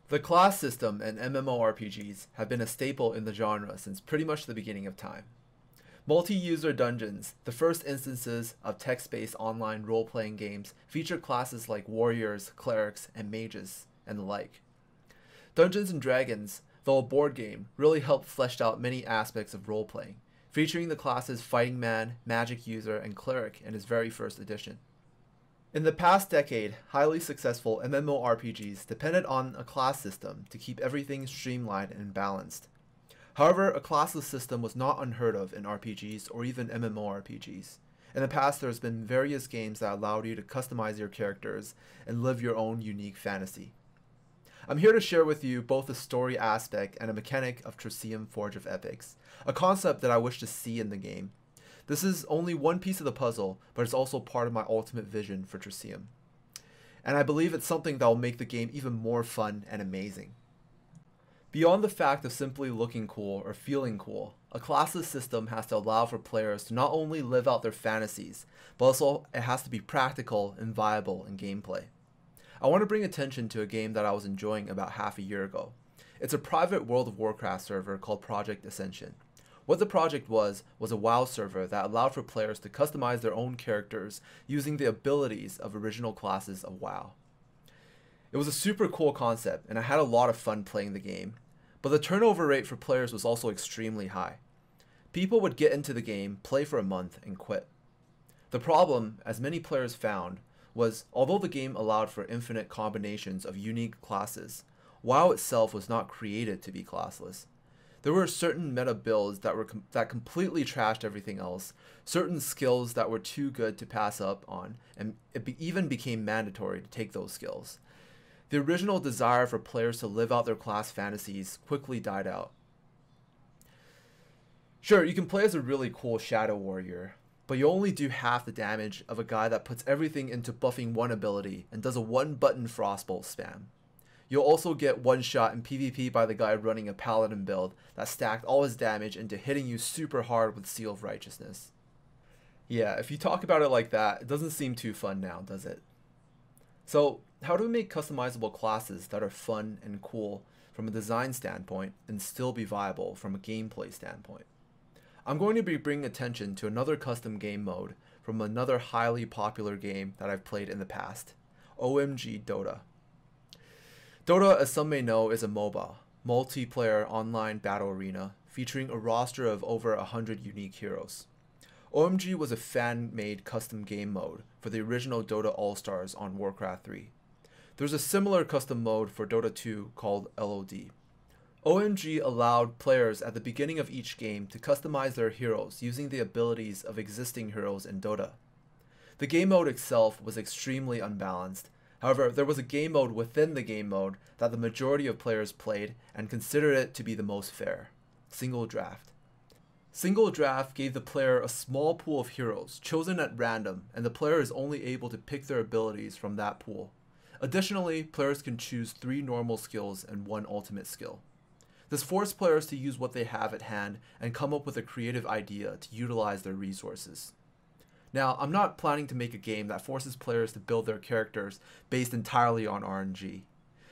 The class system in MMORPGs have been a staple in the genre since pretty much the beginning of time. Multi-user dungeons, the first instances of text-based online role-playing games, feature classes like warriors, clerics, and mages, and the like. Dungeons & Dragons, though a board game, really helped flesh out many aspects of role-playing, featuring the classes Fighting Man, Magic User, and Cleric in its very first edition. In the past decade, highly successful MMORPGs depended on a class system to keep everything streamlined and balanced. However, a classless system was not unheard of in RPGs or even MMORPGs. In the past, there has been various games that allowed you to customize your characters and live your own unique fantasy. I'm here to share with you both the story aspect and a mechanic of Tracium Forge of Epics, a concept that I wish to see in the game. This is only one piece of the puzzle, but it's also part of my ultimate vision for Tracium. And I believe it's something that will make the game even more fun and amazing. Beyond the fact of simply looking cool or feeling cool, a classless system has to allow for players to not only live out their fantasies, but also it has to be practical and viable in gameplay. I want to bring attention to a game that I was enjoying about half a year ago. It's a private World of Warcraft server called Project Ascension. What the project was a WoW server that allowed for players to customize their own characters using the abilities of original classes of WoW. It was a super cool concept and I had a lot of fun playing the game, but the turnover rate for players was also extremely high. People would get into the game, play for a month, and quit. The problem, as many players found, was although the game allowed for infinite combinations of unique classes, WoW itself was not created to be classless. There were certain meta builds that completely trashed everything else, certain skills that were too good to pass up on, and it even became mandatory to take those skills. The original desire for players to live out their class fantasies quickly died out. Sure, you can play as a really cool Shadow Warrior, but you only do half the damage of a guy that puts everything into buffing one ability and does a one-button Frostbolt spam. You'll also get one shot in PvP by the guy running a Paladin build that stacked all his damage into hitting you super hard with Seal of Righteousness. Yeah, if you talk about it like that, it doesn't seem too fun now, does it? So, how do we make customizable classes that are fun and cool from a design standpoint and still be viable from a gameplay standpoint? I'm going to be bringing attention to another custom game mode from another highly popular game that I've played in the past, OMG Dota. Dota, as some may know, is a MOBA, multiplayer online battle arena, featuring a roster of over 100 unique heroes. OMG was a fan-made custom game mode for the original Dota All-Stars on Warcraft 3. There's a similar custom mode for Dota 2 called LOD. OMG allowed players at the beginning of each game to customize their heroes using the abilities of existing heroes in Dota. The game mode itself was extremely unbalanced. However, there was a game mode within the game mode that the majority of players played and considered it to be the most fair: Single Draft. Single Draft gave the player a small pool of heroes chosen at random, and the player is only able to pick their abilities from that pool. Additionally, players can choose 3 normal skills and 1 ultimate skill. This forced players to use what they have at hand and come up with a creative idea to utilize their resources. Now, I'm not planning to make a game that forces players to build their characters based entirely on RNG.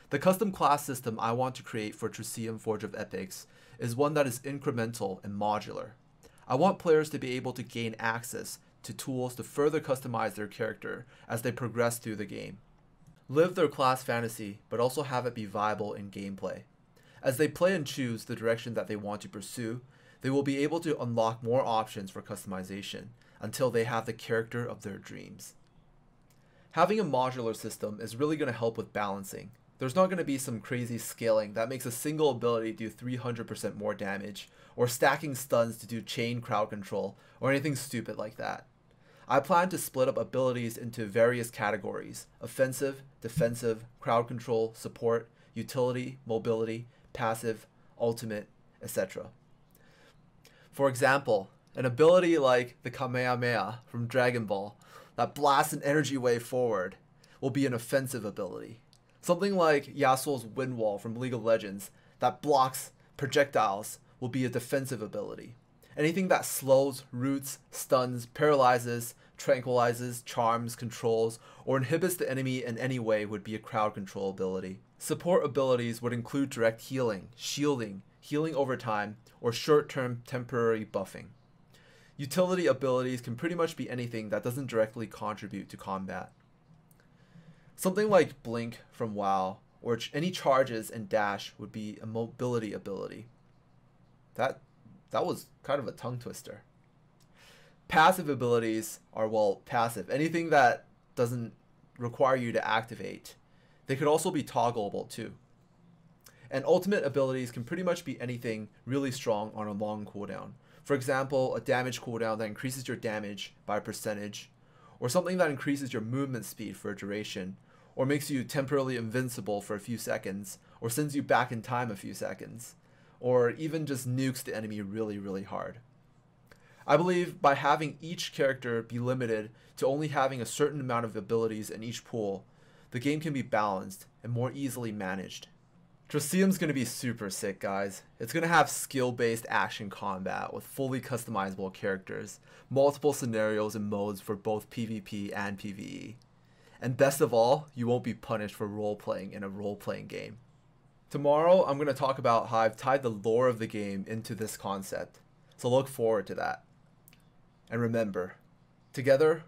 The custom class system I want to create for Tracium Forge of Epics is one that is incremental and modular. I want players to be able to gain access to tools to further customize their character as they progress through the game. Live their class fantasy, but also have it be viable in gameplay. As they play and choose the direction that they want to pursue, they will be able to unlock more options for customization until they have the character of their dreams. Having a modular system is really going to help with balancing. There's not going to be some crazy scaling that makes a single ability do 300% more damage, or stacking stuns to do chain crowd control, or anything stupid like that. I plan to split up abilities into various categories: offensive, defensive, crowd control, support, utility, mobility, passive, ultimate, etc. For example, an ability like the Kamehameha from Dragon Ball that blasts an energy wave forward will be an offensive ability. Something like Yasuo's Wind Wall from League of Legends that blocks projectiles will be a defensive ability. Anything that slows, roots, stuns, paralyzes, tranquilizes, charms, controls, or inhibits the enemy in any way would be a crowd control ability. Support abilities would include direct healing, shielding, healing over time, or short-term temporary buffing. Utility abilities can pretty much be anything that doesn't directly contribute to combat. Something like Blink from WoW, or any charges and dash would be a mobility ability. That was kind of a tongue twister. Passive abilities are, well, passive. Anything that doesn't require you to activate. They could also be toggleable too. And ultimate abilities can pretty much be anything really strong on a long cooldown. For example, a damage cooldown that increases your damage by a percentage, or something that increases your movement speed for a duration, or makes you temporarily invincible for a few seconds, or sends you back in time a few seconds, or even just nukes the enemy really, really hard. I believe by having each character be limited to only having a certain amount of abilities in each pool, the game can be balanced and more easily managed. Tracium's going to be super sick, guys. It's going to have skill-based action combat with fully customizable characters, multiple scenarios and modes for both PvP and PvE. And best of all, you won't be punished for role-playing in a role-playing game. Tomorrow, I'm going to talk about how I've tied the lore of the game into this concept, so look forward to that. And remember, together,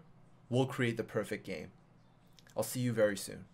we'll create the perfect game. I'll see you very soon.